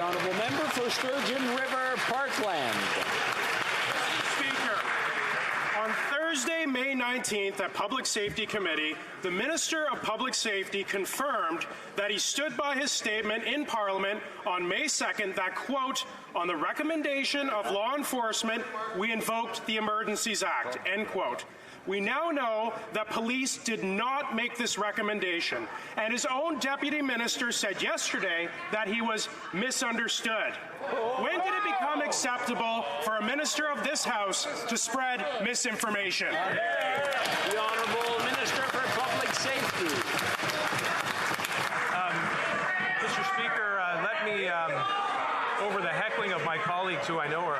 honourable member for Sturgeon River Parkland. Speaker, on Thursday, May 19th at Public Safety Committee, the Minister of Public Safety confirmed that he stood by his statement in Parliament on May 2nd that, quote, on the recommendation of law enforcement, we invoked the Emergencies Act, end quote. We now know that police did not make this recommendation, and his own deputy minister said yesterday that he was misunderstood. When did it become acceptable for a minister of this House to spread misinformation? The Honourable Minister for Public Safety. Mr. Speaker, let me, over the heckling of my colleagues who I know are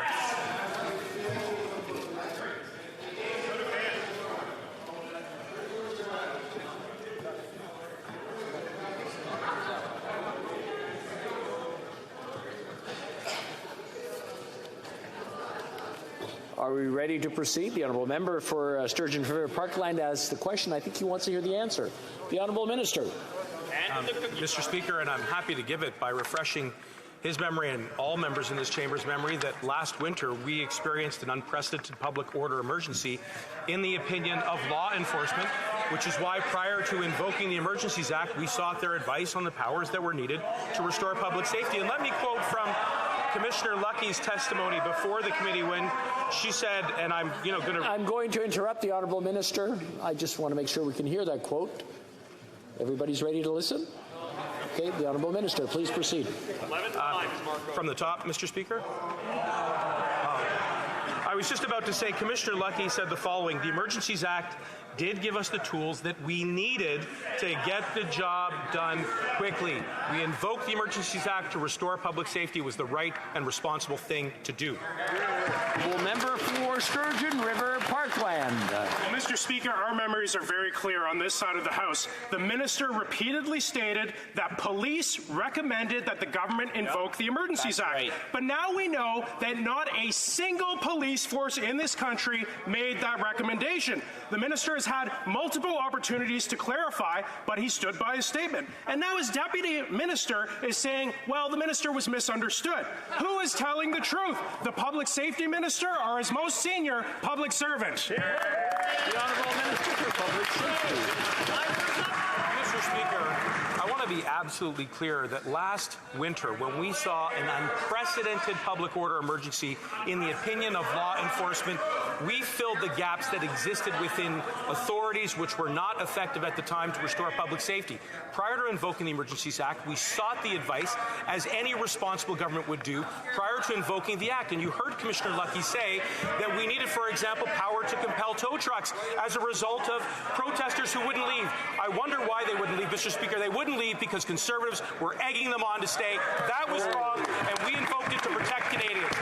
Are we ready to proceed? The honourable member for Sturgeon River Parkland asks the question. I think he wants to hear the answer. The honourable minister. Mr. Speaker, and I'm happy to give it by refreshing his memory and all members in this chamber's memory that last winter we experienced an unprecedented public order emergency in the opinion of law enforcement, which is why prior to invoking the Emergencies Act, we sought their advice on the powers that were needed to restore public safety. And let me quote from Commissioner Lucky's testimony before the committee when she said, and I'm going to interrupt the honourable minister. I just want to make sure we can hear that quote. Everybody's ready to listen? Okay, the honourable minister, please proceed. From the top, Mr. Speaker. I was just about to say, Commissioner Lucky said the following: the Emergencies Act did give us the tools that we needed to get the job done quickly. We invoked the Emergencies Act to restore public safety. It was the right and responsible thing to do. Member for Sturgeon River Parkland. Well, Mr. Speaker, our memories are very clear on this side of the House. The minister repeatedly stated that police recommended that the government invoke the Emergencies Act. Right. But now we know that not a single police force in this country made that recommendation. The minister has had multiple opportunities to clarify, but he stood by his statement. And now his deputy minister is saying, well, the minister was misunderstood. Who is telling the truth? The public safety minister or his most senior public servant? The honourable minister for public safety. Mr. Speaker, I want to be absolutely clear that last winter, when we saw an unprecedented public order emergency in the opinion of law enforcement, we filled the gaps that existed within authorities which were not effective at the time to restore public safety. Prior to invoking the Emergencies Act, we sought the advice, as any responsible government would do, prior to invoking the Act. And you heard Commissioner Lucky say that we needed, for example, power to compel tow trucks as a result of protesters who wouldn't leave. I wonder why they wouldn't leave, Mr. Speaker. They wouldn't leave because Conservatives were egging them on to stay. That was wrong, and we invoked it to protect Canadians.